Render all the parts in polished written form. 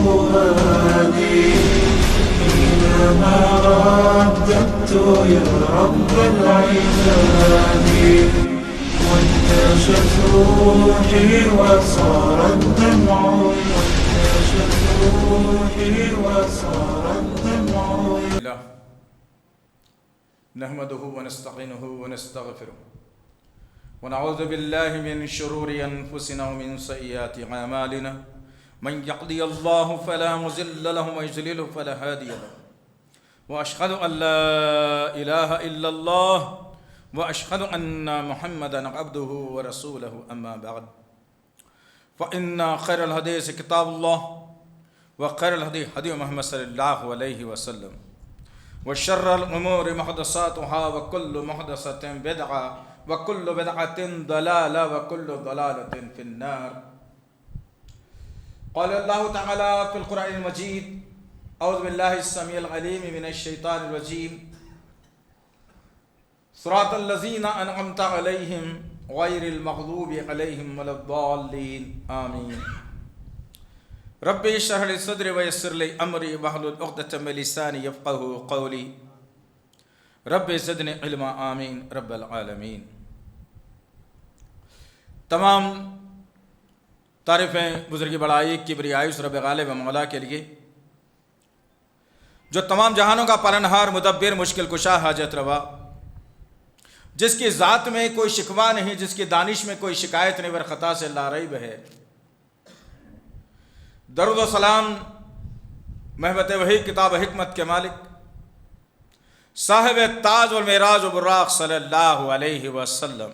فؤادي حينما رددت يا رب العباد. وانتشت روحي وصار الدمع نحمده ونستعينه ونستغفره ونعوذ بالله من شرور أنفسنا ومن سيئات أعمالنا. من يهده الله فلا مضل له ومن يضلل فلا هادي له. وأشهد أن لا إله إلا الله وأشهد أن محمدا عبده ورسوله. أما بعد فإن خير الحديث كتاب الله وخير الهدي هدي محمد صلى الله عليه وسلم وشر الأمور محدثاتها وكل محدثة بدعة وكل بدعة ضلالة وكل ضلالة في النار. قال الله تعالى في القرآن المجيد: أعوذ بالله السميع العليم من الشيطان الرجيم. صراط الذين أنعمت عليهم غير المغضوب عليهم ولا الضالين. آمين. ربي اشرح لي صدري ويسر لي امري واحلل عقدة من لساني يفقهوا قولي. رب زدنی علما. آمین رب العالمین. تمام تعریفیں بزرگی بڑائی کبریائی اس رب غالب و مولا کے لیے جو تمام جہانوں کا پالنہار مدبر مشکل کشا حاجت روا، جس کی ذات میں کوئی شکوہ نہیں، جس کی دانش میں کوئی شکایت نہیں، ور خطا سے لا ریب ہے. درود و سلام محبت وحی کتاب حکمت کے مالک صاحب تاج والمعراج و براق صلی اللہ علیہ وسلم.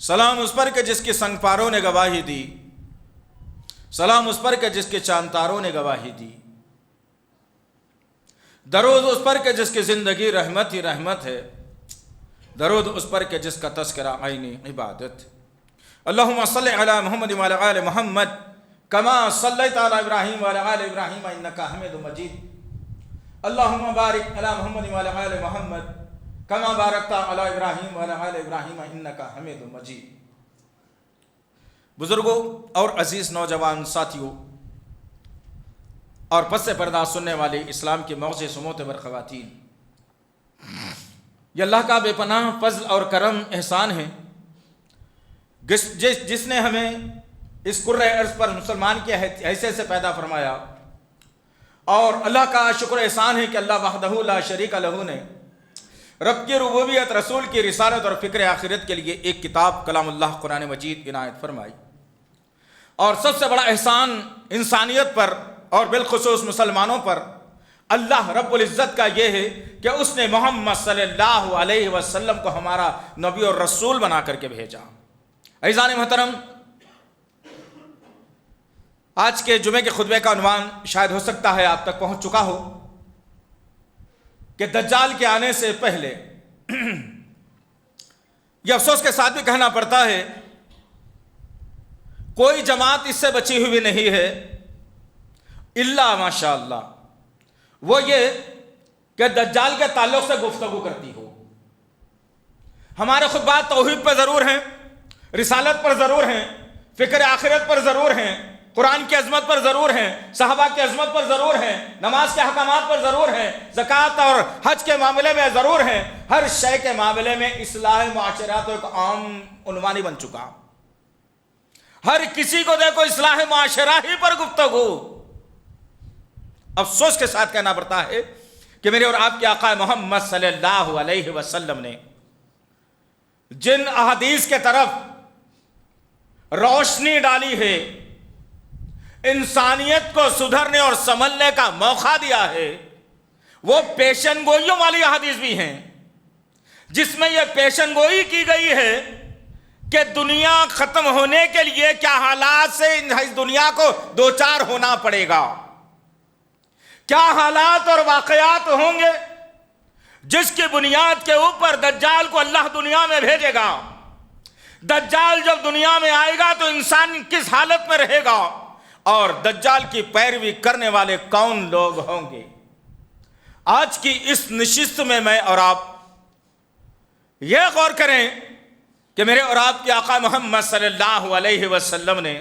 سلام اس پر کہ جس کی سنگ پاروں نے گواہی دی، سلام اس پر کہ جس کے چاند تاروں نے گواہی دی، درود اس پر کہ جس کی زندگی رحمت ہی رحمت ہے، درود اس پر کہ جس کا تذکرہ عینی عبادت. اللہم صلی علی محمد وعلی آل محمد کما صلیت علی ابراہیم وعلی آل ابراہیم انکا حمید مجید. اللہم بارک علی محمد وعلی آل محمد کما بارکت علی ابراہیم وعلی آل ابراہیم انکا حمید مجید. بزرگوں اور عزیز نوجوان ساتھیوں اور پس پردہ سننے والے اسلام کے معزز و معتبر خواتین، یہ اللہ کا بے پناہ فضل اور کرم احسان ہے جس نے ہمیں اس کرۂ ارض پر مسلمان کی حیثیت سے پیدا فرمایا. اور اللہ کا شکر احسان ہے کہ اللہ وحدہ لا شریک لہ نے رب کی ربوبیت، رسول کی رسالت اور فکر آخرت کے لیے ایک کتاب کلام اللہ قرآن مجید عنایت فرمائی. اور سب سے بڑا احسان انسانیت پر اور بالخصوص مسلمانوں پر اللہ رب العزت کا یہ ہے کہ اس نے محمد صلی اللہ علیہ وسلم کو ہمارا نبی اور رسول بنا کر کے بھیجا. عزیزان محترم، آج کے جمعے کے خطبے کا عنوان شاید ہو سکتا ہے آپ تک پہنچ چکا ہو کہ دجال کے آنے سے پہلے. یہ افسوس کے ساتھ بھی کہنا پڑتا ہے کوئی جماعت اس سے بچی ہوئی نہیں ہے الا ماشاء اللہ، وہ یہ کہ دجال کے تعلق سے گفتگو کرتی ہو. ہمارے خطبات توحید پر ضرور ہیں، رسالت پر ضرور ہیں، فکر آخرت پر ضرور ہیں، قرآن کی عظمت پر ضرور ہیں، صحابہ کی عظمت پر ضرور ہیں، نماز کے احکامات پر ضرور ہیں، زکوٰۃ اور حج کے معاملے میں ضرور ہیں. ہر شے کے معاملے میں اصلاح معاشرات ایک عام عنوانی بن چکا. ہر کسی کو دیکھو اصلاح معاشرہ ہی پر گفتگو. افسوس کے ساتھ کہنا پڑتا ہے کہ میرے اور آپ کے آقا محمد صلی اللہ علیہ وسلم نے جن احادیث کے طرف روشنی ڈالی ہے، انسانیت کو سدھرنے اور سنبھلنے کا موقع دیا ہے، وہ پیشن گوئیوں والی احادیث بھی ہیں، جس میں یہ پیشن گوئی کی گئی ہے کہ دنیا ختم ہونے کے لیے کیا حالات سے اس دنیا کو دوچار ہونا پڑے گا، کیا حالات اور واقعات ہوں گے جس کی بنیاد کے اوپر دجال کو اللہ دنیا میں بھیجے گا. دجال جب دنیا میں آئے گا تو انسان کس حالت میں رہے گا اور دجال کی پیروی کرنے والے کون لوگ ہوں گے. آج کی اس نشست میں میں اور آپ یہ غور کریں کہ میرے اور آپ کے آقا محمد صلی اللہ علیہ وسلم نے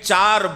4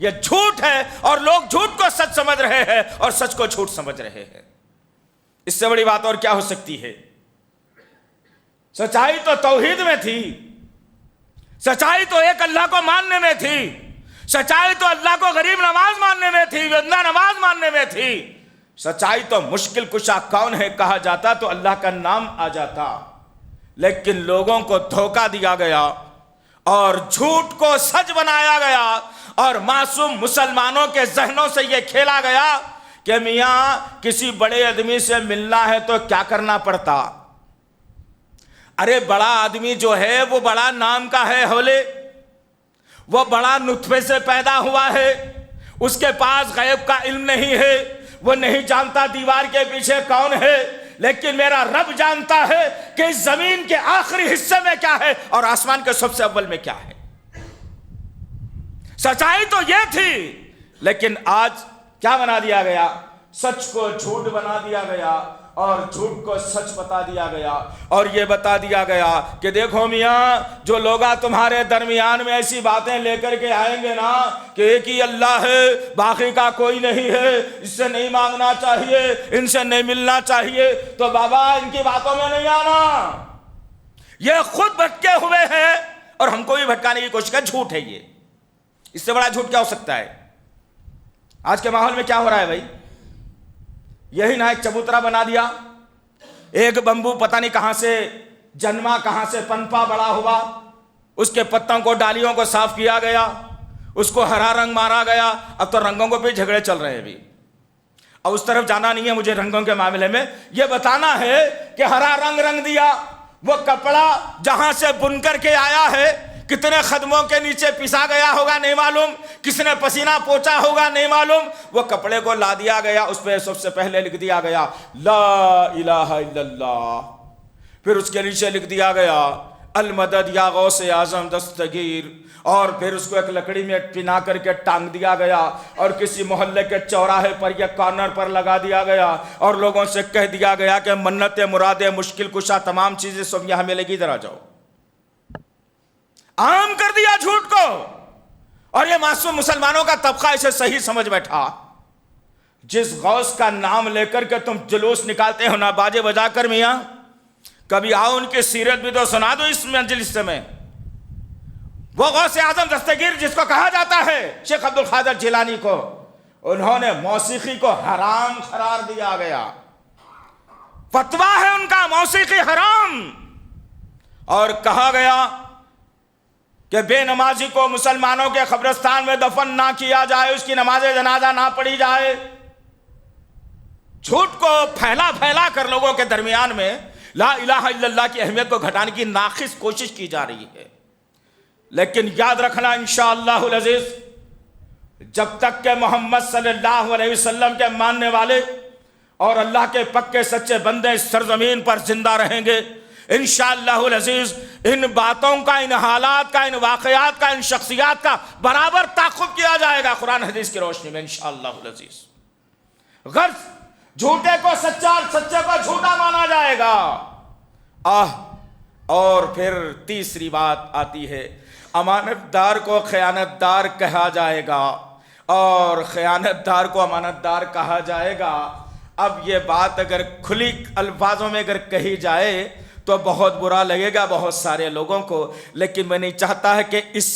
یہ جھوٹ ہے اور لوگ جھوٹ کو سچ سمجھ رہے ہیں اور سچ کو جھوٹ سمجھ رہے ہیں. اس سے بڑی بات اور کیا ہو سکتی ہے؟ سچائی تو توحید میں تھی، سچائی تو ایک اللہ کو ماننے میں تھی، سچائی تو اللہ کو غریب نواز ماننے میں تھی، بندہ نواز ماننے میں تھی. سچائی تو مشکل کشا کون ہے کہا جاتا تو اللہ کا نام آ جاتا. لیکن لوگوں کو دھوکہ دیا گیا اور جھوٹ کو سچ بنایا گیا اور معصوم مسلمانوں کے ذہنوں سے یہ کھیلا گیا کہ میاں کسی بڑے آدمی سے ملنا ہے تو کیا کرنا پڑتا؟ ارے بڑا آدمی جو ہے وہ بڑا نام کا ہے ہولے، وہ بڑا نطفے سے پیدا ہوا ہے، اس کے پاس غیب کا علم نہیں ہے، وہ نہیں جانتا دیوار کے پیچھے کون ہے، لیکن میرا رب جانتا ہے کہ اس زمین کے آخری حصے میں کیا ہے اور آسمان کے سب سے اول میں کیا ہے. سچائی تو یہ تھی، لیکن آج کیا بنا دیا گیا؟ سچ کو جھوٹ بنا دیا گیا اور جھوٹ کو سچ بتا دیا گیا اور یہ بتا دیا گیا کہ دیکھو میاں جو لوگ تمہارے درمیان میں ایسی باتیں لے کر کے آئیں گے نا کہ ایک ہی اللہ ہے، باقی کا کوئی نہیں ہے، اس سے نہیں مانگنا چاہیے، ان سے نہیں ملنا چاہیے، تو بابا ان کی باتوں میں نہیں آنا. یہ خود بھٹکے ہوئے ہیں اور ہم کو بھی بھٹکانے کی کوشش کر. جھوٹ ہے یہ، اس سے بڑا جھوٹ کیا ہو سکتا ہے؟ آج کے ماحول میں کیا ہو رہا ہے بھائی؟ یہی نہ ایک چبوترا بنا دیا، ایک بمبو پتہ نہیں کہاں سے جنما، کہاں سے پنپا بڑا ہوا، اس کے پتوں کو ڈالیوں کو صاف کیا گیا، اس کو ہرا رنگ مارا گیا. اب تو رنگوں کو بھی جھگڑے چل رہے ہیں بھی. اب اس طرف جانا نہیں ہے مجھے رنگوں کے معاملے میں، یہ بتانا ہے کہ ہرا رنگ دیا، وہ کپڑا جہاں سے بن کر کے آیا ہے کتنے خدموں کے نیچے پسا گیا ہوگا نہیں معلوم، کس نے پسینہ پوچھا ہوگا نہیں معلوم، وہ کپڑے کو لا دیا گیا، اس پہ سب سے پہلے لکھ دیا گیا لا الہ الا اللہ، پھر اس کے نیچے لکھ دیا گیا المدد یا غوث اعظم دستگیر، اور پھر اس کو ایک لکڑی میں پنا کر کے ٹانگ دیا گیا اور کسی محلے کے چوراہے پر یا کارنر پر لگا دیا گیا اور لوگوں سے کہہ دیا گیا کہ منت مرادیں مشکل کشا تمام چیزیں سب یہاں ملے گی، ادھر آ جاؤ. عام کر دیا جھوٹ کو اور یہ معصوم مسلمانوں کا طبقہ اسے صحیح سمجھ بیٹھا. جس غوث کا نام لے کر کے تم جلوس نکالتے ہو نا باجے بجا کر، میاں کبھی آؤ ان کی سیرت بھی تو سنا دو اس مجلس میں. وہ غوث اعظم دستگیر جس کو کہا جاتا ہے شیخ عبد القادر جیلانی کو، انہوں نے موسیقی کو حرام قرار دیا گیا، فتویٰ ہے ان کا موسیقی حرام، اور کہا گیا کہ بے نمازی کو مسلمانوں کے قبرستان میں دفن نہ کیا جائے، اس کی نماز جنازہ نہ پڑھی جائے. جھوٹ کو پھیلا پھیلا کر لوگوں کے درمیان میں لا الہ الا اللہ کی اہمیت کو گھٹانے کی ناقص کوشش کی جا رہی ہے. لیکن یاد رکھنا انشاءاللہ العزیز، جب تک کہ محمد صلی اللہ علیہ وسلم کے ماننے والے اور اللہ کے پکے سچے بندے اس سرزمین پر زندہ رہیں گے، انشاءاللہ العزیز ان باتوں کا، ان حالات کا، ان واقعات کا، ان شخصیات کا برابر تعاقب کیا جائے گا قرآن حدیث کی روشنی میں انشاءاللہ العزیز. غرض جھوٹے کو سچا اور سچے کو جھوٹا مانا جائے گا. اور پھر تیسری بات آتی ہے، امانت دار کو خیانت دار کہا جائے گا اور خیانت دار کو امانت دار کہا جائے گا. اب یہ بات اگر کھلی الفاظوں میں اگر کہی جائے تو بہت برا لگے گا بہت سارے لوگوں کو، لیکن میں نہیں چاہتا ہے کہ اس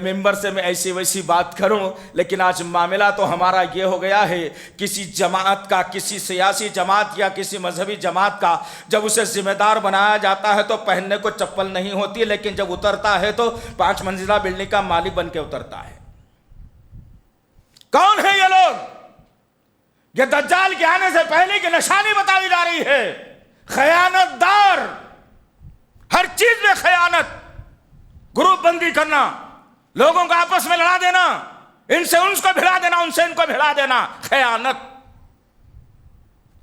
ممبر سے میں ایسی ویسی بات کروں. لیکن آج معاملہ تو ہمارا یہ ہو گیا ہے، کسی جماعت کا، کسی سیاسی جماعت یا کسی مذہبی جماعت کا جب اسے ذمہ دار بنایا جاتا ہے تو پہننے کو چپل نہیں ہوتی، لیکن جب اترتا ہے تو 5 منزلہ بلڈنگ کا مالک بن کے اترتا ہے. کون ہے یہ لوگ؟ یہ دجال کے آنے سے پہلے کی نشانی بتائی جا رہی ہے. خیانت دار، ہر چیز میں خیانت، گروپ بندی کرنا، لوگوں کو آپس میں لڑا دینا، ان سے ان کو بھڑا دینا، ان سے ان کو بھڑا دینا، خیانت.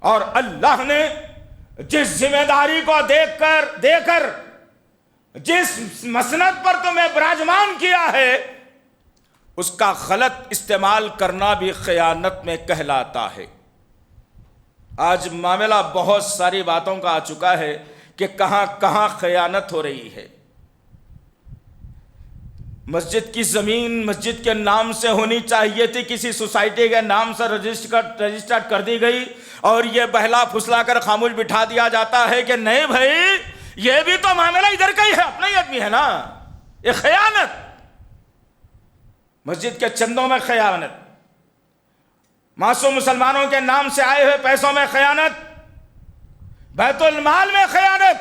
اور اللہ نے جس ذمہ داری کو دے کر جس مسند پر تمہیں براجمان کیا ہے اس کا غلط استعمال کرنا بھی خیانت میں کہلاتا ہے. آج معاملہ بہت ساری باتوں کا آ چکا ہے کہ کہاں کہاں خیانت ہو رہی ہے. مسجد کی زمین مسجد کے نام سے ہونی چاہیے تھی، کسی سوسائٹی کے نام سے رجسٹرڈ کر دی گئی، اور یہ بہلا پھسلا کر خاموش بٹھا دیا جاتا ہے کہ نہیں بھائی یہ بھی تو معاملہ ادھر کا ہی ہے، اپنا ہی آدمی ہے نا۔ یہ خیانت، مسجد کے چندوں میں خیانت، معصوم مسلمانوں کے نام سے آئے ہوئے پیسوں میں خیانت، بیت المال میں خیانت،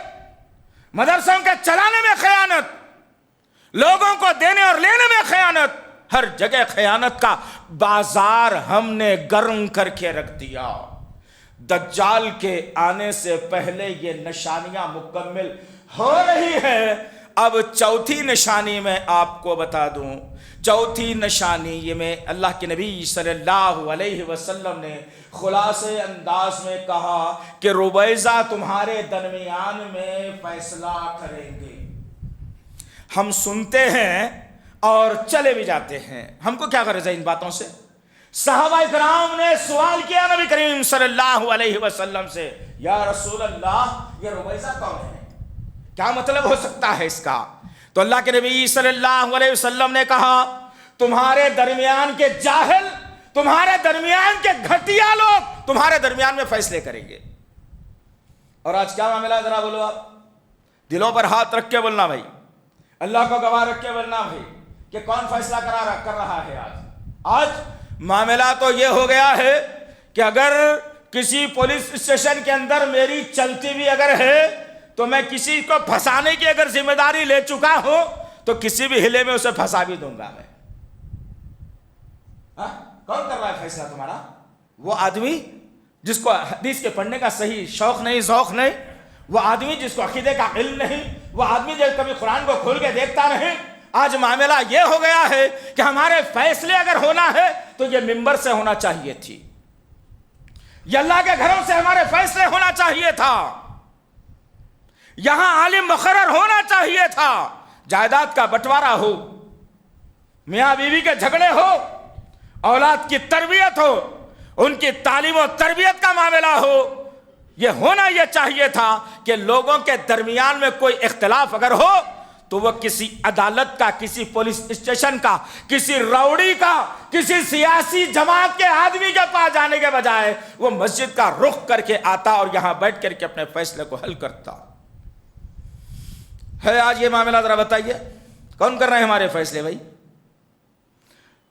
مدرسوں کے چلانے میں خیانت، لوگوں کو دینے اور لینے میں خیانت، ہر جگہ خیانت کا بازار ہم نے گرم کر کے رکھ دیا۔ دجال کے آنے سے پہلے یہ نشانیاں مکمل ہو رہی ہیں۔ اب چوتھی نشانی میں آپ کو بتا دوں، چوتھی نشانی یہ میں اللہ کے نبی صلی اللہ علیہ وسلم نے خلاصے انداز میں کہا کہ ربیضہ تمہارے درمیان میں فیصلہ کریں گے۔ ہم سنتے ہیں اور چلے بھی جاتے ہیں، ہم کو کیا غرض ہے ان باتوں سے؟ صحابہ کرام نے سوال کیا نبی کریم صلی اللہ علیہ وسلم سے، یا رسول اللہ یہ ربیضہ کون ہے، کیا مطلب ہو سکتا ہے اس کا؟ تو اللہ کے نبی صلی اللہ علیہ وسلم نے کہا تمہارے درمیان کے جاہل، تمہارے درمیان کے گھٹیا لوگ تمہارے درمیان میں فیصلے کریں گے۔ اور آج کیا معاملہ ہے ذرا بولو آپ، دلوں پر ہاتھ رکھ کے بولنا بھائی، اللہ کو گواہ رکھ کے بولنا بھائی کہ کون فیصلہ کر رہا ہے آج معاملہ تو یہ ہو گیا ہے کہ اگر کسی پولیس اسٹیشن کے اندر میری چلتی بھی اگر ہے تو میں کسی کو پھنسانے کی اگر ذمہ داری لے چکا ہوں تو کسی بھی ہلے میں اسے پھنسا بھی دوں گا میں۔ کون کر رہا ہے فیصلہ تمہارا؟ وہ آدمی جس کو حدیث کے پڑھنے کا صحیح شوق نہیں، ذوق نہیں، وہ آدمی جس کو عقیدے کا علم نہیں، وہ آدمی جو کبھی قرآن کو کھول کے دیکھتا نہیں۔ آج معاملہ یہ ہو گیا ہے کہ ہمارے فیصلے اگر ہونا ہے تو یہ منبر سے ہونا چاہیے تھی، یہ اللہ کے گھروں سے ہمارے فیصلے ہونا چاہیے تھا، یہاں عالم مقرر ہونا چاہیے تھا، جائیداد کا بٹوارہ ہو، میاں بیوی کے جھگڑے ہو، اولاد کی تربیت ہو، ان کی تعلیم و تربیت کا معاملہ ہو، یہ ہونا یہ چاہیے تھا کہ لوگوں کے درمیان میں کوئی اختلاف اگر ہو تو وہ کسی عدالت کا، کسی پولیس اسٹیشن کا، کسی روڑی کا، کسی سیاسی جماعت کے آدمی کے پاس جانے کے بجائے وہ مسجد کا رخ کر کے آتا اور یہاں بیٹھ کر کے اپنے فیصلے کو حل کرتا ہے۔ آج یہ معاملہ ذرا بتائیے کون کر رہے ہیں ہمارے فیصلے بھائی؟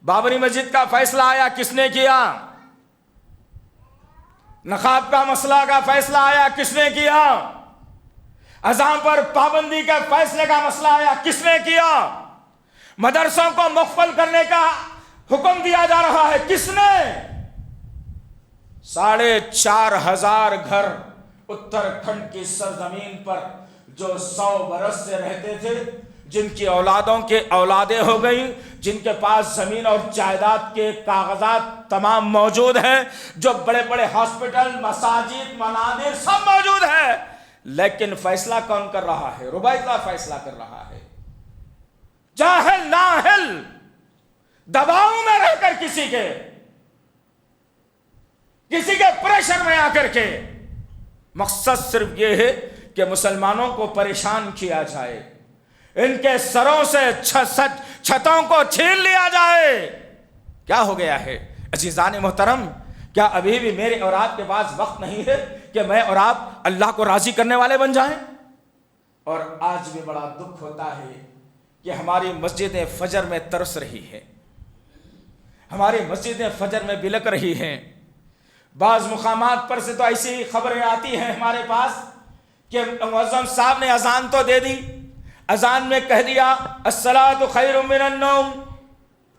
بابری مسجد کا فیصلہ آیا کس نے کیا؟ نقاب کا مسئلہ کا فیصلہ آیا کس نے کیا؟ اذان پر پابندی کے فیصلے کا مسئلہ آیا کس نے کیا؟ مدرسوں کو مقفل کرنے کا حکم دیا جا رہا ہے کس نے؟ 4,500 گھر اتراکھنڈ کی سرزمین پر جو 100 برس سے رہتے تھے، جن کی اولادوں کے اولادیں ہو گئیں، جن کے پاس زمین اور جائیداد کے کاغذات تمام موجود ہیں، جو بڑے بڑے ہاسپٹل، مساجد، منادر سب موجود ہیں، لیکن فیصلہ کون کر رہا ہے؟ ربیضہ فیصلہ کر رہا ہے۔ جاہل نااہل دباؤ میں رہ کر کسی کے پریشر میں آ کر کے مقصد صرف یہ ہے کہ مسلمانوں کو پریشان کیا جائے، ان کے سروں سے چھتوں کو چھین لیا جائے۔ کیا ہو گیا ہے عزیزان محترم؟ کیا ابھی بھی میرے اور آپ کے پاس وقت نہیں ہے کہ میں اور آپ اللہ کو راضی کرنے والے بن جائیں؟ اور آج بھی بڑا دکھ ہوتا ہے کہ ہماری مسجدیں فجر میں ترس رہی ہے، ہماری مسجدیں فجر میں بلک رہی ہیں۔ بعض مقامات پر سے تو ایسی خبریں آتی ہیں ہمارے پاس کہ مؤذن صاحب نے اذان تو دے دی، اذان میں کہہ دیا الصلاۃ خیر من النوم،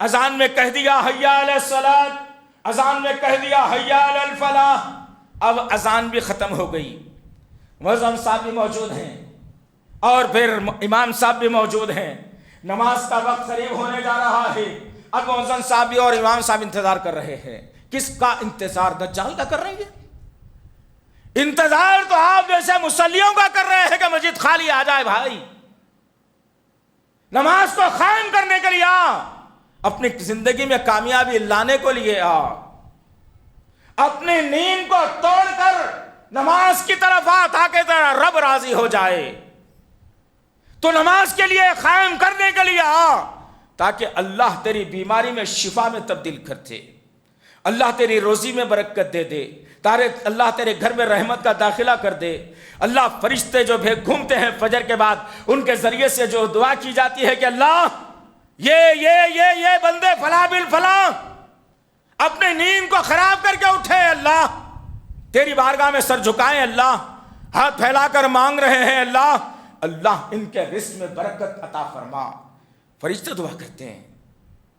اذان میں کہہ دیا حی علی الصلاۃ، اذان میں کہہ دیا حی علی الفلاح، اب اذان بھی ختم ہو گئی، مؤذن صاحب بھی موجود ہیں اور پھر امام صاحب بھی موجود ہیں، نماز کا وقت قریب ہونے جا رہا ہے، اب مؤذن صاحب بھی اور امام صاحب انتظار کر رہے ہیں۔ کس کا انتظار؟ دجال کا کر رہے ہیں؟ انتظار تو آپ جیسے مصلیوں کا کر رہے ہیں کہ مسجد خالی آ جائے بھائی، نماز کو قائم کرنے کے لیے اپنی زندگی میں کامیابی لانے کو لیے اپنی نیند کو توڑ کر نماز کی طرف تاکہ تیرا رب راضی ہو جائے، تو نماز کے لیے قائم کرنے کے لیے تاکہ اللہ تیری بیماری میں شفا میں تبدیل کر دے، اللہ تیری روزی میں برکت دے دے، اللہ تیرے گھر میں رحمت کا داخلہ کر دے۔ اللہ فرشتے جو گھومتے ہیں فجر کے بعد، ان کے ذریعے سے جو دعا کی جاتی ہے کہ اللہ یہ بندے فلاں بالفلاں اپنی نیند کو خراب کر کے اٹھے، اللہ تیری بارگاہ میں سر جھکائیں، اللہ ہاتھ پھیلا کر مانگ رہے ہیں، اللہ ان کے رزق میں برکت عطا فرما۔ فرشتے دعا کرتے ہیں،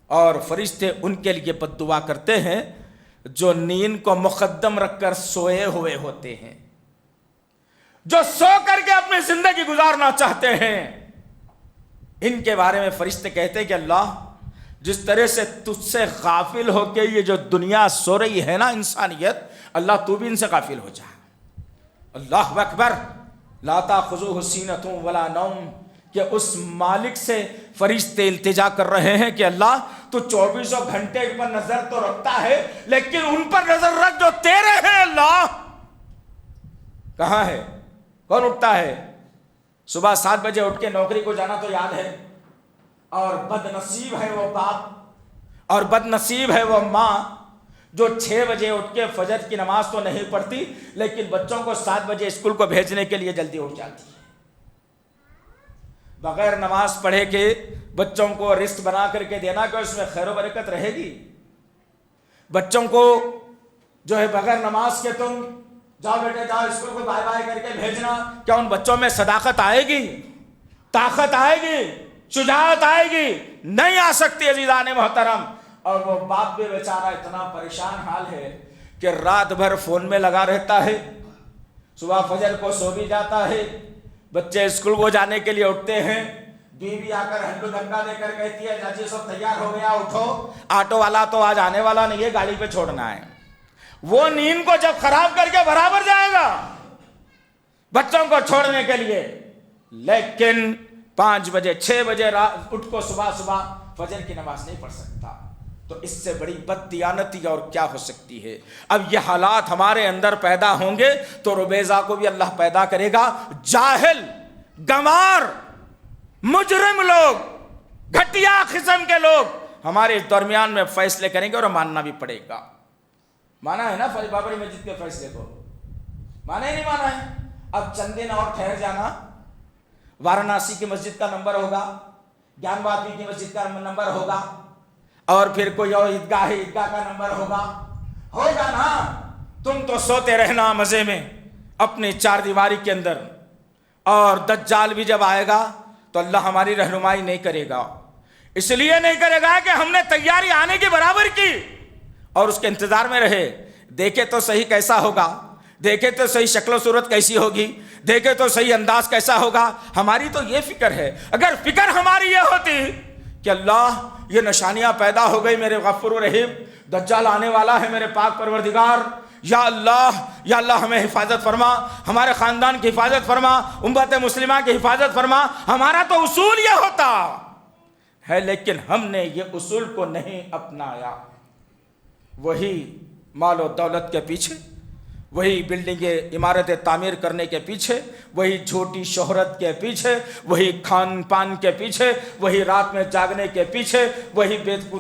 اور فرشتے ان کے لیے بد دعا کرتے ہیں جو نیند کو مقدم رکھ کر سوئے ہوئے ہوتے ہیں، جو سو کر کے اپنی زندگی گزارنا چاہتے ہیں۔ ان کے بارے میں فرشتے کہتے ہیں کہ اللہ جس طرح سے تجھ سے غافل ہو کے یہ جو دنیا سو رہی ہے نا انسانیت، اللہ تو بھی ان سے غافل ہو جا۔ اللہ اکبر، لا تاخذوہ سینۃ ولا نوم، کہ اس مالک سے فرشتے التجا کر رہے ہیں کہ اللہ تو 24 گھنٹے پر نظر تو رکھتا ہے، لیکن ان پر نظر رکھ جو تیرے ہیں، اللہ کہاں ہے؟ کون اٹھتا ہے؟ صبح 7 بجے اٹھ کے نوکری کو جانا تو یاد ہے، اور بد نصیب ہے وہ باپ اور بد نصیب ہے وہ ماں جو 6 بجے اٹھ کے فجر کی نماز تو نہیں پڑھتی، لیکن بچوں کو 7 بجے اسکول کو بھیجنے کے لیے جلدی اٹھ جاتی ہے۔ بغیر نماز پڑھے کے بچوں کو رزق بنا کر کے دینا کہ اس میں خیر و برکت رہے گی؟ بچوں کو جو ہے بغیر نماز کے تم جاؤ بیٹے جاؤ اسکول کو بائے بائے کر کے بھیجنا، کیا ان بچوں میں صداقت آئے گی، طاقت آئے گی، شجاعت آئے گی؟ نہیں آ سکتی عزیزان محترم۔ اور وہ باپ بھی بیچارہ اتنا پریشان حال ہے کہ رات بھر فون میں لگا رہتا ہے، صبح فجر کو سو بھی جاتا ہے، بچے اسکول کو جانے کے لیے اٹھتے ہیں، بیوی آ کر ہنڈو دھکا دے کر کہتی ہے جاجی سب تیار ہو گیا اٹھو، آٹو والا تو آج آنے والا نہیں ہے، گاڑی پہ چھوڑنا ہے۔ وہ نیند کو جب خراب کر کے برابر جائے گا بچوں کو چھوڑنے کے لیے، لیکن 5 بجے 6 بجے اٹھ کو صبح فجر کی نماز نہیں پڑھ سکتا، تو اس سے بڑی بد دیانتی اور کیا ہو سکتی ہے؟ اب یہ حالات ہمارے اندر پیدا ہوں گے تو ربیزہ کو بھی اللہ پیدا کرے گا۔ جاہل، گنوار، مجرم لوگ، گھٹیا قسم کے لوگ ہمارے درمیان میں فیصلے کریں گے، اور ماننا بھی پڑے گا۔ مانا ہے نا بابری مسجد کے فیصلے کو؟ مانا ہی نہیں مانا ہے؟ اب چند دن اور ٹھہر جانا، وارانسی کی مسجد کا نمبر ہوگا، گیان واپی کی مسجد کا نمبر ہوگا، اور پھر کوئی اور عیدگاہ کا نمبر ہوگا نا۔ تم تو سوتے رہنا مزے میں اپنی 4 دیواری کے اندر، اور دجال بھی جب آئے گا تو اللہ ہماری رہنمائی نہیں کرے گا، اس لیے نہیں کرے گا کہ ہم نے تیاری آنے کی برابر کی اور اس کے انتظار میں رہے۔ دیکھے تو صحیح کیسا ہوگا، دیکھے تو صحیح شکل و صورت کیسی ہوگی، دیکھے تو صحیح انداز کیسا ہوگا۔ ہماری تو یہ فکر ہے۔ اگر فکر ہماری یہ ہوتی کہ اللہ یہ نشانیاں پیدا ہو گئی، میرے غفور رحیم دجال آنے والا ہے، میرے پاک پروردگار یا اللہ ہمیں حفاظت فرما، ہمارے خاندان کی حفاظت فرما، امت مسلمہ کی حفاظت فرما، ہمارا تو اصول یہ ہوتا ہے، لیکن ہم نے یہ اصول کو نہیں اپنایا۔ وہی مال و دولت کے پیچھے، وہی بلڈنگیں عمارتیں تعمیر کرنے کے پیچھے، وہی جھوٹی شہرت کے پیچھے، وہی کھان پان کے پیچھے، وہی رات میں جاگنے کے پیچھے، وہی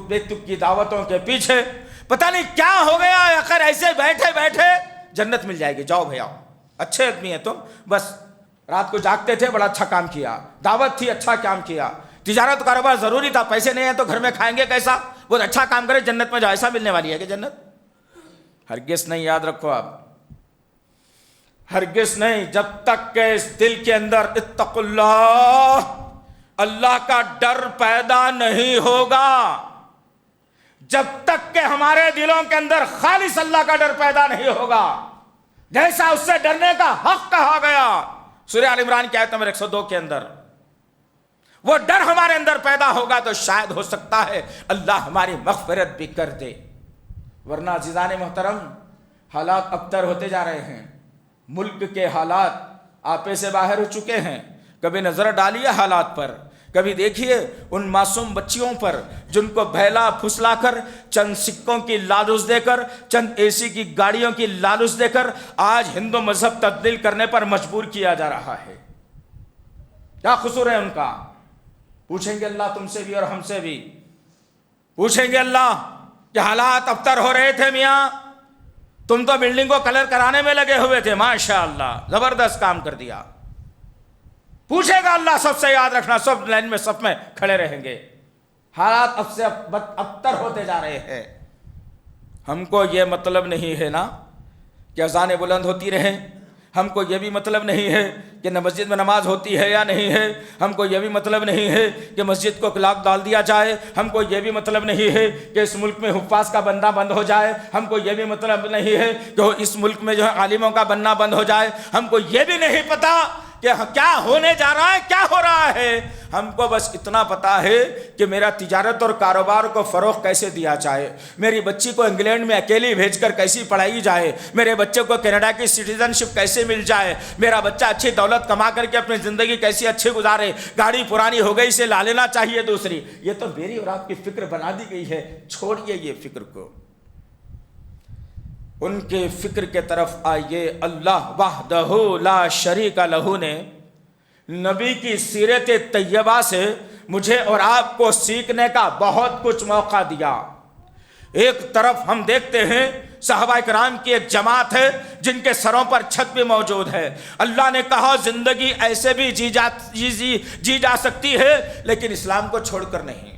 بیتک کی دعوتوں کے پیچھے، پتہ نہیں کیا ہو گیا۔ اگر ایسے بیٹھے بیٹھے جنت مل جائے گی، جاؤ بھیا، اچھے آدمی ہیں تم، بس رات کو جاگتے تھے، بڑا اچھا کام کیا، دعوت تھی، اچھا کام کیا، تجارت کاروبار ضروری تھا، پیسے نہیں ہیں تو گھر میں کھائیں گے کیسا، بہت اچھا کام کرے، جنت میں جاؤ، ایسا ملنے والی ہے کہ جنت؟ ہرگز نہیں، یاد رکھو آپ، ہرگز نہیں۔ جب تک کہ اس دل کے اندر اتقوا اللہ کا ڈر پیدا نہیں ہوگا، جب تک کہ ہمارے دلوں کے اندر خالص اللہ کا ڈر پیدا نہیں ہوگا، جیسا اس سے ڈرنے کا حق کہا گیا سورہ آل عمران کی آیت نمبر 102 کے اندر، وہ ڈر ہمارے اندر پیدا ہوگا تو شاید ہو سکتا ہے اللہ ہماری مغفرت بھی کر دے۔ ورنہ عزیزان محترم حالات ابتر ہوتے جا رہے ہیں، ملک کے حالات آپے سے باہر ہو چکے ہیں۔ کبھی نظر ڈالیے حالات پر، کبھی دیکھیے ان معصوم بچیوں پر جن کو بہلا پھسلا کر، چند سکوں کی لالچ دے کر، چند اے سی کی گاڑیوں کی لالچ دے کر آج ہندو مذہب تبدیل کرنے پر مجبور کیا جا رہا ہے۔ کیا قصور ہے ان کا؟ پوچھیں گے اللہ تم سے بھی اور ہم سے بھی. پوچھیں گے اللہ کہ حالات ابتر ہو رہے تھے میاں, تم تو بلڈنگ کو کلر کرانے میں لگے ہوئے تھے, ماشاء اللہ زبردست کام کر دیا. پوچھے گا اللہ, سب سے یاد رکھنا, سب لائن میں صف میں کھڑے رہیں گے. حالات اب سے ابتر ہوتے جا رہے ہیں. ہم کو یہ مطلب نہیں ہے نا کہ اذانیں بلند ہوتی رہیں, ہم کو یہ بھی مطلب نہیں ہے کہ نہ مسجد میں نماز ہوتی ہے یا نہیں ہے, ہم کو یہ بھی مطلب نہیں ہے کہ مسجد کو لاک ڈال دیا جائے, ہم کو یہ بھی مطلب نہیں ہے کہ اس ملک میں حفاظ کا بننا بند ہو جائے, ہم کو یہ بھی مطلب نہیں ہے کہ اس ملک میں جو ہے عالموں کا بننا بند ہو جائے, ہم کو یہ بھی نہیں پتا کہ کیا ہونے جا رہا ہے, کیا ہو رہا ہے. ہم کو بس اتنا پتا ہے کہ میرا تجارت اور کاروبار کو فروغ کیسے دیا جائے, میری بچی کو انگلینڈ میں اکیلی بھیج کر کیسی پڑھائی جائے, میرے بچے کو کینیڈا کی سٹیزن شپ کیسے مل جائے, میرا بچہ اچھی دولت کما کر کے اپنی زندگی کیسی اچھی گزارے, گاڑی پرانی ہو گئی اسے لا لینا چاہیے دوسری. یہ تو میری اور آپ کی فکر بنا دی گئی ہے. چھوڑیے یہ فکر کو, ان کے فکر کے طرف آئیے. اللہ وحدہ لا شریک لہ نے نبی کی سیرت طیبہ سے مجھے اور آپ کو سیکھنے کا بہت کچھ موقع دیا. ایک طرف ہم دیکھتے ہیں صحابہ کرام کی ایک جماعت ہے جن کے سروں پر چھت بھی موجود ہے. اللہ نے کہا زندگی ایسے بھی جی جا سکتی ہے لیکن اسلام کو چھوڑ کر نہیں.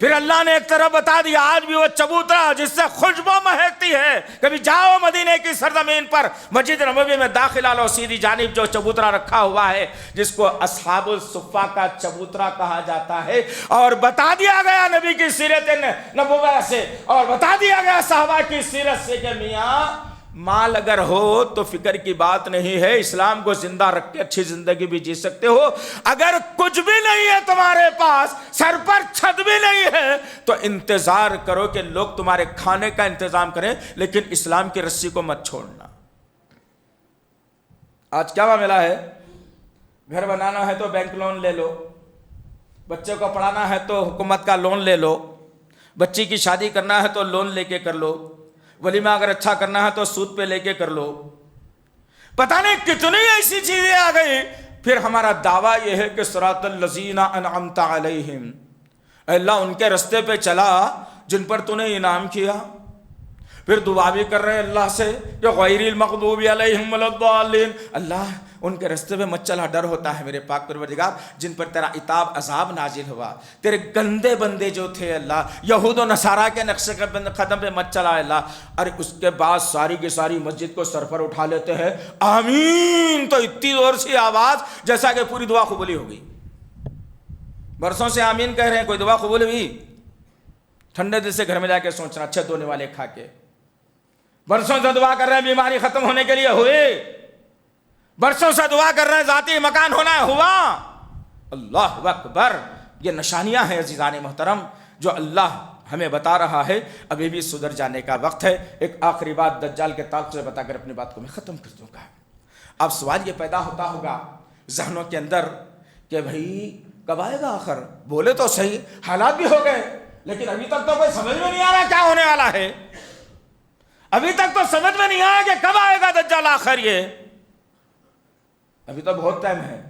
پھر اللہ نے ایک طرف بتا دیا آج بھی وہ چبوترا جس سے خوشبو مہکتی ہے, کبھی جاؤ مدینے کی سرزمین پر مسجد نبوی میں داخلہ لو, سیدھی جانب جو چبوترا رکھا ہوا ہے جس کو اصحاب الصفہ کا چبوترا کہا جاتا ہے, اور بتا دیا گیا نبی کی سیرت نبوی سے اور بتا دیا گیا صحابہ کی سیرت سے کہ میاں مال اگر ہو تو فکر کی بات نہیں ہے, اسلام کو زندہ رکھ کے اچھی زندگی بھی جی سکتے ہو. اگر کچھ بھی نہیں ہے تمہارے پاس, سر پر چھت بھی نہیں ہے, تو انتظار کرو کہ لوگ تمہارے کھانے کا انتظام کریں, لیکن اسلام کی رسی کو مت چھوڑنا. آج کیا معاملہ ہے, گھر بنانا ہے تو بینک لون لے لو, بچے کو پڑھانا ہے تو حکومت کا لون لے لو, بچی کی شادی کرنا ہے تو لون لے کے کر لو, ولیمہ اگر اچھا کرنا ہے تو سود پہ لے کے کر لو. پتہ نہیں کتنی ایسی چیزیں آ گئی. پھر ہمارا دعویٰ یہ ہے کہ صراط الذین انعمت علیہم, اے اللہ ان کے رستے پہ چلا جن پر تو نے انعام کیا. پھر دعا بھی کر رہے ہیں اللہ سے کہ غیر المغضوب علیہم ولا الضالین, اللہ ان کے رستے پہ مت چلا. ڈر ہوتا ہے میرے پاک پروردگار جن پر تیرا عتاب عذاب نازل ہوا, تیرے گندے بندے جو تھے اللہ یہود و نصارہ کے نقش قدم پہ مت چلا اللہ. اور اس کے بعد ساری کی ساری مسجد کو سر پر اٹھا لیتے ہیں آمین, تو اتنی زور سی آواز جیسا کہ پوری دعا قبولی ہو گئی. برسوں سے آمین کہہ رہے ہیں, کوئی دعا قبول ہوئی؟ ٹھنڈے دل سے گھر میں جا کے سوچنا, اچھے دھونے والے کھا کے. برسوں سے دعا کر رہے ہیں بیماری ختم ہونے کے لیے, ہوئے. برسوں سے دعا کر رہے ہیں ذاتی مکان ہونا ہے, ہوا. اللہ اکبر. یہ نشانیاں ہیں عزیزان محترم جو اللہ ہمیں بتا رہا ہے. ابھی بھی سدھر جانے کا وقت ہے. ایک آخری بات دجال کے تعلق سے بتا کر اپنی بات کو میں ختم کر دوں گا. اب سوال یہ پیدا ہوتا ہوگا ذہنوں کے اندر کہ بھائی کب آئے گا آخر؟ بولے تو صحیح, حالات بھی ہو گئے, لیکن ابھی تک تو کوئی سمجھ میں نہیں آ رہا کیا ہونے والا ہے. ابھی تک تو سمجھ میں نہیں آیا کہ کب آئے گا دجال آخر. یہ ابھی تو بہت ٹائم ہے,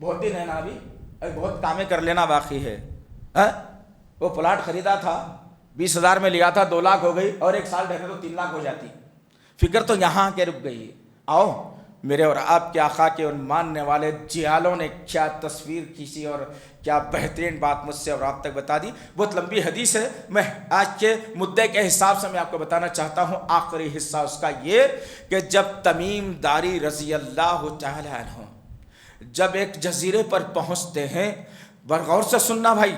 بہت دن ہے نا, ابھی بہت کامیں کر لینا باقی ہے. وہ پلاٹ خریدا تھا 20,000 میں لیا تھا, 2 لاکھ ہو گئی, اور 1 سال ٹھہرے تو 3 لاکھ ہو جاتی. فکر تو یہاں کے رک گئی. آؤ میرے اور آپ کے آقا کے ان ماننے والے جیالوں نے کیا تصویر کھینچی اور کیا بہترین بات مجھ سے اور آپ تک بتا دی. بہت لمبی حدیث ہے, میں آج کے مدعے کے حساب سے میں آپ کو بتانا چاہتا ہوں. آخری حصہ اس کا یہ کہ جب تمیم داری رضی اللہ تعالی عنہ جب ایک جزیرے پر پہنچتے ہیں, غور سے سننا بھائی,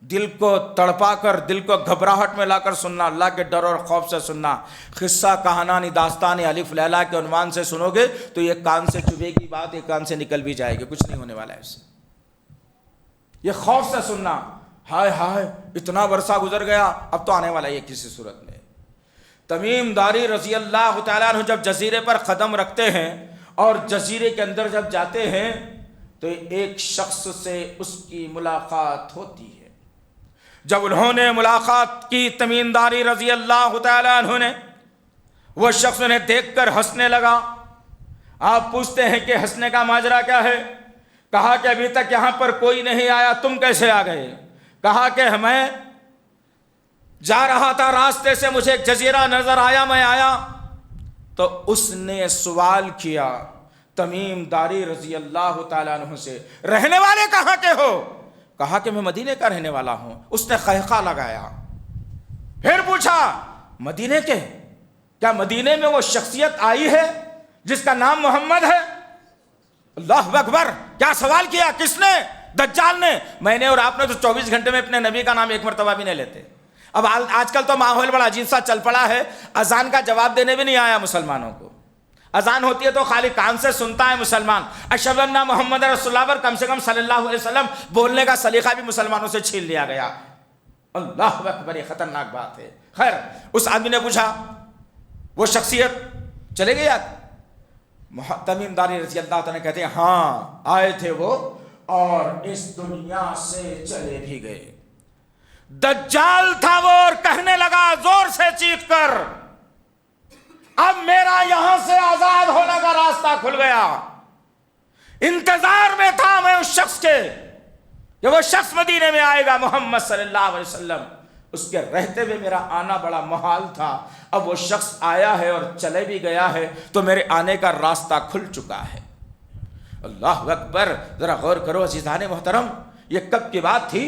دل کو تڑپا کر, دل کو گھبراہٹ میں لا کر سننا, اللہ کے ڈر اور خوف سے سننا. قصہ کہانی داستان الف لیلا کے عنوان سے سنو گے تو یہ کان سے چبھے گی بات, یہ کان سے نکل بھی جائے گی, کچھ نہیں ہونے والا ہے اس سے. یہ خوف سے سننا, ہائے ہائے اتنا برسہ گزر گیا, اب تو آنے والا ہے یہ کسی صورت میں. تمیم داری رضی اللہ تعالیٰ عنہ جب جزیرے پر قدم رکھتے ہیں اور جزیرے کے اندر جب جاتے ہیں تو ایک شخص سے اس کی ملاقات ہوتی ہے. جب انہوں نے ملاقات کی تمیم داری رضی اللہ تعالیٰ عنہ نے, وہ شخص انہیں دیکھ کر ہنسنے لگا. آپ پوچھتے ہیں کہ ہنسنے کا ماجرا کیا ہے؟ کہا کہ ابھی تک یہاں پر کوئی نہیں آیا، تم کیسے آ گئے؟ کہا کہ میں جا رہا تھا راستے سے، مجھے ایک جزیرہ نظر آیا، میں آیا تو اس نے سوال کیا تمیم داری رضی اللہ تعالیٰ عنہ سے، رہنے والے کہاں کے ہو؟ کہا کہ میں مدینے کا رہنے والا ہوں۔ اس نے قہقہ لگایا، پھر پوچھا مدینے کے؟ کیا مدینے میں وہ شخصیت آئی ہے جس کا نام محمد ہے؟ اللہ اکبر! کیا سوال کیا؟ کس نے؟ دجال نے۔ میں نے اور آپ نے تو 24 گھنٹے میں اپنے نبی کا نام ایک مرتبہ بھی نہیں لیتے۔ اب آج کل تو ماحول بڑا عجیب سا چل پڑا ہے، اذان کا جواب دینے بھی نہیں آیا مسلمانوں کو۔ اذان ہوتی ہے تو خالی کان سے سنتا ہے مسلمان، اشہد ان محمد رسول اللہ پر کم سے کم صلی اللہ علیہ وسلم بولنے کا سلیقہ بھی مسلمانوں سے چھین لیا گیا۔ اللہ اکبر! یہ خطرناک بات ہے۔ خیر، اس آدمی نے پوچھا وہ شخصیت چلے گئے یاد؟ تمیم داری رضی اللہ تعالیٰ کہتے ہیں ہاں آئے تھے وہ، اور اس دنیا سے چلے بھی گئے۔ دجال تھا وہ، اور کہنے لگا زور سے چیخ کر، اب میرا یہاں سے آزاد ہونے کا راستہ کھل گیا۔ انتظار میں تھا میں اس شخص کے کہ وہ شخص مدینے میں آئے گا، محمد صلی اللہ علیہ وسلم۔ اس کے رہتے ہوئے میرا آنا بڑا محال تھا، اب وہ شخص آیا ہے اور چلے بھی گیا ہے تو میرے آنے کا راستہ کھل چکا ہے۔ اللہ اکبر! ذرا غور کرو عزیزان محترم، یہ کب کی بات تھی؟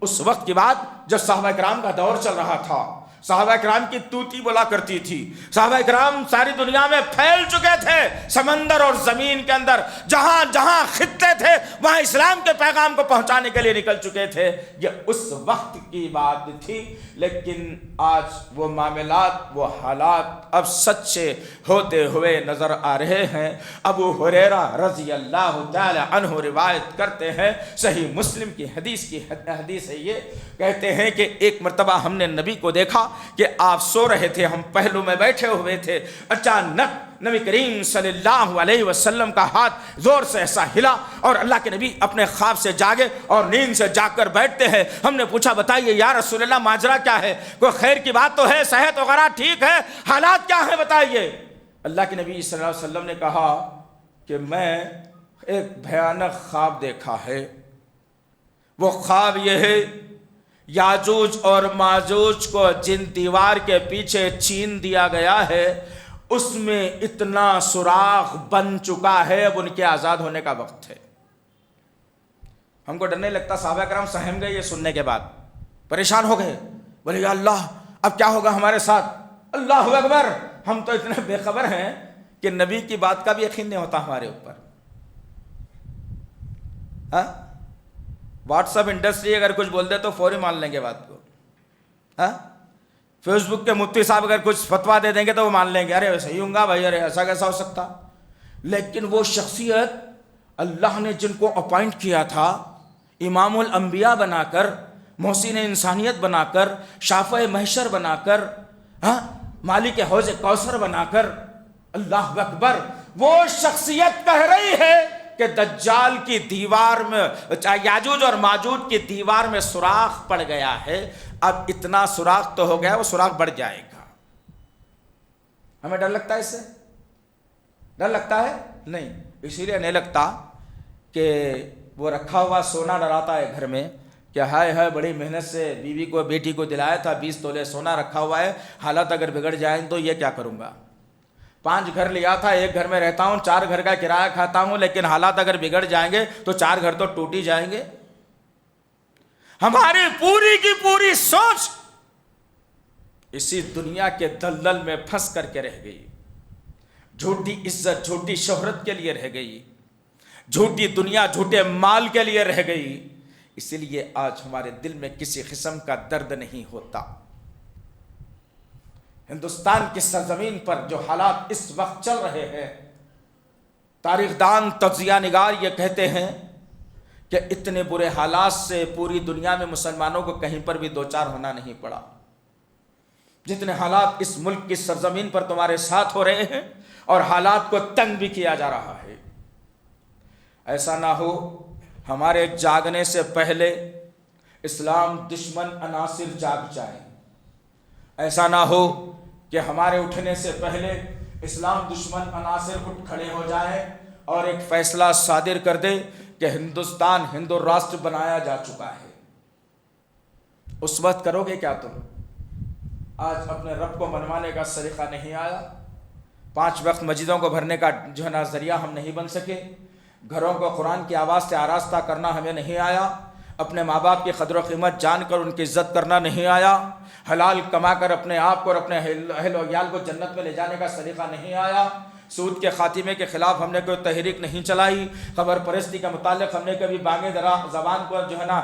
اس وقت کی بات جب صحابہ کرام کا دور چل رہا تھا۔ صحابہ کرام کی توتی بولا کرتی تھی۔ صحابہ کرام ساری دنیا میں پھیل چکے تھے، سمندر اور زمین کے اندر جہاں جہاں خطے تھے وہاں اسلام کے پیغام کو پہنچانے کے لیے نکل چکے تھے۔ یہ اس وقت کی بات تھی، لیکن آج وہ معاملات، وہ حالات اب سچے ہوتے ہوئے نظر آ رہے ہیں۔ ابو ہریرہ رضی اللہ تعالی عنہ روایت کرتے ہیں، صحیح مسلم کی حدیث ہے، یہ کہتے ہیں کہ ایک مرتبہ ہم نے نبی کو دیکھا کہ آپ سو رہے تھے، ہم پہلو میں بیٹھے ہوئے تھے، اچانک نبی کریم صلی اللہ علیہ وسلم کا ہاتھ زور سے ایسا ہلا اور اللہ کے نبی اپنے خواب سے جاگے اور نیند سے جاگ کر بیٹھتے ہیں۔ ہم نے پوچھا بتائیے یا رسول اللہ ماجرا کیا ہے؟ کوئی خیر کی بات تو ہے، صحت وغیرہ ٹھیک ہے، حالات کیا ہیں بتائیے؟ اللہ کے نبی صلی اللہ علیہ وسلم نے کہا کہ میں ایک بھیانک خواب دیکھا ہے۔ وہ خواب یہ ہے، یاجوج اور ماجوج کو جن دیوار کے پیچھے چین دیا گیا ہے اس میں اتنا سوراخ بن چکا ہے، اب ان کے آزاد ہونے کا وقت ہے۔ ہم کو ڈر نہیں لگتا؟ صحابہ کرام سہم گئے یہ سننے کے بعد، پریشان ہو گئے، بولے یا اللہ اب کیا ہوگا ہمارے ساتھ؟ اللہ اکبر! ہم تو اتنے بے خبر ہیں کہ نبی کی بات کا بھی یقین نہیں ہوتا ہمارے اوپر۔ ہاں، واٹس ایپ انڈسٹری اگر کچھ بول دے تو فوری مان لیں گے بات کو۔ ہاں، فیس بک کے مفتی صاحب اگر کچھ فتویٰ دے دیں گے تو وہ مان لیں گے، ارے صحیح ہوں گا بھائی، ارے ایسا کیسا ہو سکتا۔ لیکن وہ شخصیت اللہ نے جن کو اپوائنٹ کیا تھا، امام الانبیاء بنا کر، محسن انسانیت بنا کر، شافع محشر بنا کر، ہاں، مالک حوض کوثر بنا کر، اللہ اکبر! وہ شخصیت کہہ رہی ہے کہ دجال کی دیوار میں، یاجوج اور ماجوج کی دیوار میں سوراخ پڑ گیا ہے، اب اتنا سوراخ تو ہو گیا، وہ سوراخ بڑھ جائے گا۔ ہمیں ڈر لگتا ہے اس سے؟ ڈر لگتا ہے؟ نہیں، اسی لیے نہیں لگتا کہ وہ رکھا ہوا سونا ڈراتا ہے گھر میں کہ ہائے ہائے بڑی محنت سے بیوی کو، بیٹی کو دلایا تھا، 20 تولے سونا رکھا ہوا ہے، حالات اگر بگڑ جائیں تو یہ کیا کروں گا؟ 5 گھر لیا تھا، 1 گھر میں رہتا ہوں، 4 گھر کا کرایہ کھاتا ہوں، لیکن حالات اگر بگڑ جائیں گے تو 4 گھر تو ٹوٹ ہی جائیں گے۔ ہماری پوری کی پوری سوچ اسی دنیا کے دلدل میں پھنس کر کے رہ گئی، جھوٹی عزت، جھوٹی شہرت کے لیے رہ گئی، جھوٹی دنیا، جھوٹے مال کے لیے رہ گئی۔ اسی لیے آج ہمارے دل میں کسی قسم کا درد نہیں ہوتا۔ ہندوستان کی سرزمین پر جو حالات اس وقت چل رہے ہیں، تاریخ دان، تجزیہ نگار یہ کہتے ہیں کہ اتنے برے حالات سے پوری دنیا میں مسلمانوں کو کہیں پر بھی دوچار ہونا نہیں پڑا، جتنے حالات اس ملک کی سرزمین پر تمہارے ساتھ ہو رہے ہیں، اور حالات کو تنگ بھی کیا جا رہا ہے۔ ایسا نہ ہو ہمارے جاگنے سے پہلے اسلام دشمن عناصر جاگ جائیں، ایسا نہ ہو کہ ہمارے اٹھنے سے پہلے اسلام دشمن عناصر اٹھ کھڑے ہو جائیں اور ایک فیصلہ صادر کر دے کہ ہندوستان ہندو راشٹر بنایا جا چکا ہے، اس وقت کرو گے کیا تم؟ آج اپنے رب کو منوانے کا سلیقہ نہیں آیا، 5 وقت مسجدوں کو بھرنے کا جو ہے نا ذریعہ ہم نہیں بن سکے، گھروں کو قرآن کی آواز سے آراستہ کرنا ہمیں نہیں آیا، اپنے ماں باپ کی قدر و قیمت جان کر ان کی عزت کرنا نہیں آیا، حلال کما کر اپنے آپ کو اور اپنے اہل و عیال کو جنت میں لے جانے کا سلیقہ نہیں آیا، سود کے خاتمے کے خلاف ہم نے کوئی تحریک نہیں چلائی، خبر پرستی کے متعلق ہم نے کبھی بانگ زبان کو جو ہے نا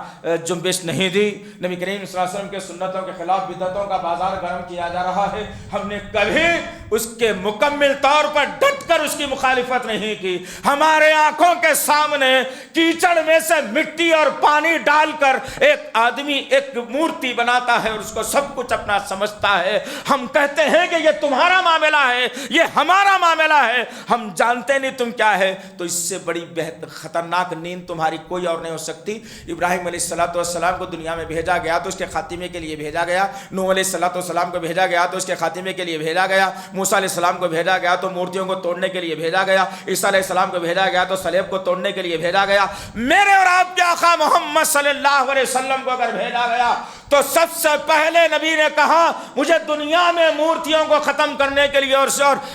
جنبش نہیں دی، نبی کریم صلی اللہ علیہ وسلم کے سنتوں کے خلاف بدعتوں کا بازار گرم کیا جا رہا ہے، ہم نے کبھی اس کے مکمل طور پر ڈٹ کر اس کی مخالفت نہیں کی۔ ہمارے آنکھوں کے سامنے کیچڑ میں سے مٹی اور پانی ڈال کر ایک آدمی ایک مورتی بناتا ہے اور اس کو سب کچھ اپنا سمجھتا ہے، ہم کہتے ہیں کہ یہ تمہارا معاملہ ہے، یہ ہمارا معاملہ ہے، ہم جانتے نہیں تم کیا ہے، تو اس سے بڑی خطرناک نیند تمہاری کوئی اور نہیں ہو سکتی۔ ابراہیم علیہ السلام کو دنیا میں بھیجا گیا تو اس کے خاتمے کے لیے بھیجا گیا، نوح علیہ السلام کو بھیجا گیا تو اس کے خاتمے کے لیے بھیجا گیا، موسیٰ علیہ السلام کو بھیجا گیا تو مورتیوں کو توڑنے کے لیے بھیجا گیا، عیسیٰ علیہ السلام کو بھیجا گیا تو صلیب کو توڑنے کے لیے بھیجا گیا۔ میرے اور آپ کے آقا محمد صلی اللہ علیہ وسلم کو اگر بھیجا گیا تو سب سے پہلے نبی نے کہا مجھے دنیا میں مورتیوں کو ختم کرنے کے لیے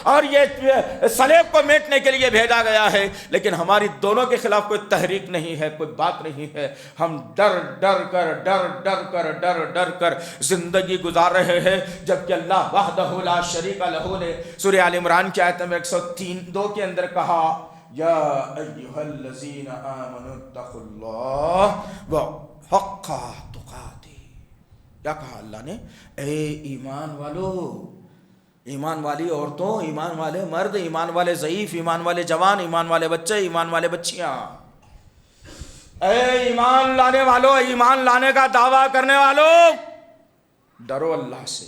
اور یہ صلیب کو میٹنے کے لیے بھیجا گیا ہے، لیکن ہماری دونوں کے خلاف کوئی تحریک نہیں ہے، کوئی بات نہیں ہے، ہم ڈر کر زندگی گزار رہے ہیں، جبکہ اللہ وحدہ لا شریک لہ نے سورہ آل عمران کی آیت نمبر 103 کے اندر کہا یا ایھا الذین آمنوا اتقوا اللہ وحق تقاتہ، کیا کہا اللہ نے؟ اے ایمان والو، ایمان والی عورتوں، ایمان والے مرد، ایمان والے ضعیف، ایمان والے جوان، ایمان والے بچے، ایمان والے بچیاں، اے ایمان لانے والو، ایمان لانے کا دعویٰ کرنے والو، ڈرو اللہ سے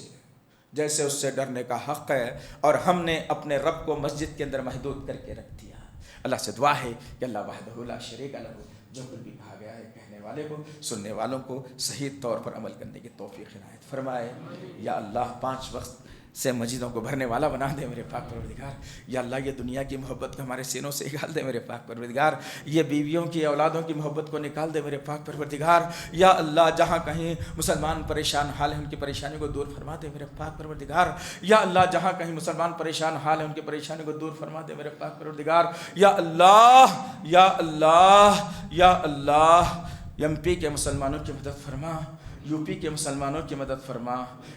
جیسے اس سے ڈرنے کا حق ہے۔ اور ہم نے اپنے رب کو مسجد کے اندر محدود کر کے رکھ دیا۔ اللہ سے دعا ہے کہ اللہ وحدہ لا شریک لہ جو کچھ بھی کہا گیا ہے کہنے والے کو، سننے والوں کو صحیح طور پر عمل کرنے کی توفیق عنایت فرمائے۔ یا اللہ 5 وقت سے مسجدوں کو بھرنے والا بنا دے میرے پاک پروردگار۔ یا اللہ یہ دنیا کی محبت کو ہمارے سینوں سے نکال دے میرے پاک پروردگار، یہ بیویوں کی اولادوں کی محبت کو نکال دے میرے پاک پروردگار۔ یا اللہ جہاں کہیں مسلمان پریشان حال ہیں ان کی پریشانی کو دور فرما دے میرے پاک پروردگار۔ یا اللہ جہاں کہیں مسلمان پریشان حال ہیں ان کی پریشانی کو دور فرما دے میرے پاک پروردگار۔ یا اللہ یا اللہ یا اللہ ایم پی کے مسلمانوں کی مدد فرما، یو پی کے مسلمانوں کی مدد فرما،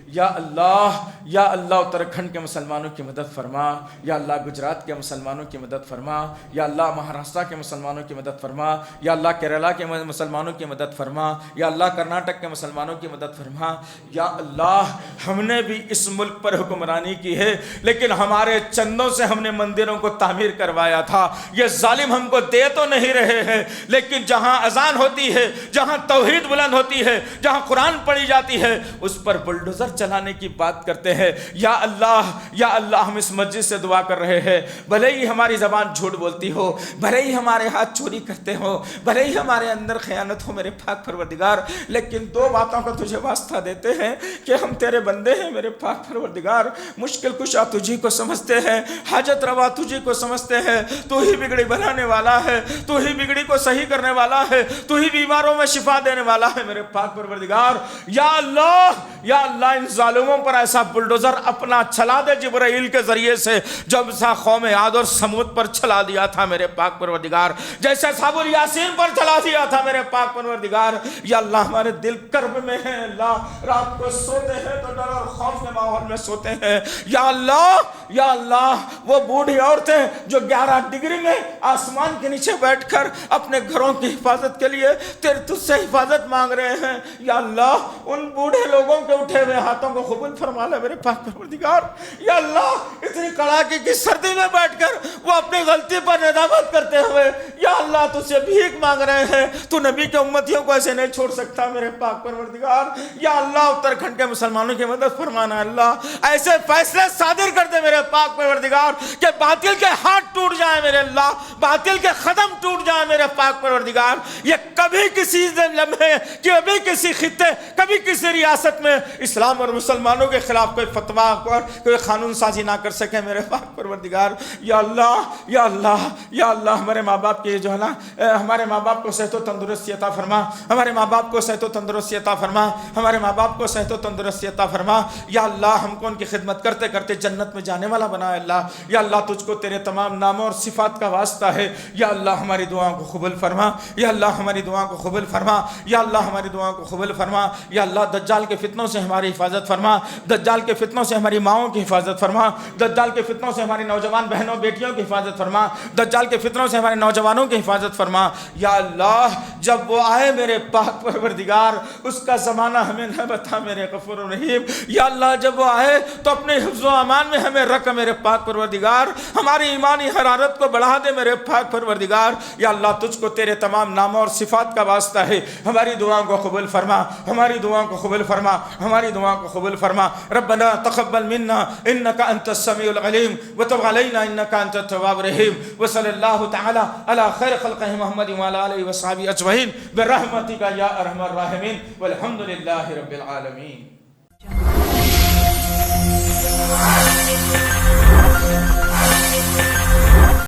یا اللہ اتراکھنڈ کے مسلمانوں کی مدد فرما، یا اللہ گجرات کے مسلمانوں کی مدد فرما، یا اللہ مہاراشٹر کے مسلمانوں کی مدد فرما، یا اللہ کیرلا کے مسلمانوں کی مدد فرما، یا اللہ کرناٹک کے مسلمانوں کی مدد فرما۔ یا اللہ ہم نے بھی اس ملک پر حکمرانی کی ہے لیکن ہمارے چندوں سے ہم نے مندروں کو تعمیر کروایا تھا، یہ ظالم ہم کو دے تو نہیں رہے ہیں لیکن جہاں اذان ہوتی ہے، جہاں توحید بلند ہوتی ہے، جہاں قرآن پڑھی جاتی ہے اس پر بلڈوزر چلانے کی بات کرتے ہیں۔ یا اللہ ہم اس مسجد سے دعا کر رہے ہیں، بھلے ہی ہماری زبان جھوٹ بولتی ہو، بھلے ہی ہمارے ہاتھ چوری کرتے ہو، بھلے ہی ہمارے اندر خیانت ہو میرے پاک پروردگار، لیکن 2 باتوں کا تجھے واسطہ دیتے ہیں کہ ہم تیرے بندے ہیں میرے پاک پروردگار، مشکل کشا تجھی کو سمجھتے ہیں، حاجت روا تجھی کو سمجھتے ہیں، تو ہی بگڑی بنانے والا ہے، تو ہی بگڑی کو صحیح کرنے والا ہے، تو ہی بیماروں میں شفا دینے والا ہے میرے پاک پروردگار۔ یا اللہ ان ظالموں پر ایسا بلڈوزر اپنا چلا دے جبرائیل کے ذریعے سے جب سا قوم عاد اور سمود پر چلا دیا تھا میرے پاک پروردگار، جیسے اصحاب الیاسین پر چلا دیا تھا میرے پاک پروردگار۔ یا اللہ ہمارے دل کرب میں ہیں، اللہ رات کو سوتے ہیں تو ڈر اور خوف کے ماحول میں سوتے ہیں۔ یا اللہ وہ بوڑھی عورتیں جو 11 ڈگری میں آسمان کے نیچے بیٹھ کر اپنے گھروں کی حفاظت کے لیے تجھ سے حفاظت مانگ رہے ہیں، یا اللہ ان بوڑھے لوگوں کے اٹھے ہوئے ہاتھوں کو قبول فرما لے میرے پاک پروردگار۔ یا اللہ اتنی کڑاکے کی سردی میں بیٹھ کر وہ اپنی غلطی پر ندامت کرتے ہوئے یا اللہ تجھ سے بھیک مانگ رہے ہیں، تو نبی کے امتیوں کو ایسے نہیں چھوڑ سکتا میرے پاک پروردگار۔ یا اللہ اتراکھنڈ کے مسلمانوں کی مدد فرمانا، اللہ ایسے فیصلے صادر کر دے میرے پاک پروردگار کہ باطل کے ہاتھ ٹوٹ جائیں میرے اللہ، باطل کے قدم ٹوٹ جائیں میرے پاک پروردگار۔ یہ کبھی کسی لمحے کبھی کسی خطے کبھی کسی ریاست میں اسلام اور مسلمانوں کے خلاف کوئی فتویٰ اور کوئی قانون سازی نہ کر سکے میرے پاک پروردگار. یا اللہ یا اللہ یا اللہ ہمارے ماں باپ کے جو ہے نا ہمارے ماں باپ کو صحت و تندرستی عطا فرما, ہمارے ماں باپ کو صحت و تندرستی عطا فرما, ہمارے ماں باپ کو صحت و تندرستی عطا فرما. یا اللہ ہم کو ان کی خدمت کرتے کرتے جنت میں جانے والا بنا اللہ. یا اللہ تجھ کو تیرے تمام ناموں اور صفات کا واسطہ ہے. یا اللہ ہماری دعاؤں کو قبول فرما, یا اللہ ہماری دعاؤں کو قبول فرما, یا اللہ ہماری دعاؤں کو قبول فرما. یا اللہ دجال کے فتنوں سے ہماری حفاظت فرما, دجال کے فتنوں سے ہماری ماؤں کی حفاظت فرما, دجال کے فتنوں سے ہماری نوجوان بہنوں بیٹیوں کی حفاظت فرما, دجال کے فتنوں سے ہمارے نوجوانوں کی حفاظت فرما. یا اللہ جب وہ آئے میرے پاک پروردگار اس کا زمانہ ہمیں نہ بتا میرے غفور الرحیم. یا اللہ جب وہ آئے تو اپنے حفظ و امان میں ہمیں رکھ میرے پاک پروردگار, ہماری ایمانی حرارت کو بڑھا دے میرے پاک پروردگار. یا اللہ تجھ کو تیرے تمام ناموں اور صفات کا واسطہ ہے, ہماری دعاؤں کو قبول فرما, ہماری دعاؤں کو قبول فرما, ہماری دعاؤں کو قبول فرما. ربنا تقبل منا انك انت السميع العليم وتب علينا انك انت التواب الرحيم. وصلى الله تعالى على خير خلقه محمد وعلى اله وصحبه اجمعين برحمتك يا ارحم الراحمين والحمد لله رب العالمين.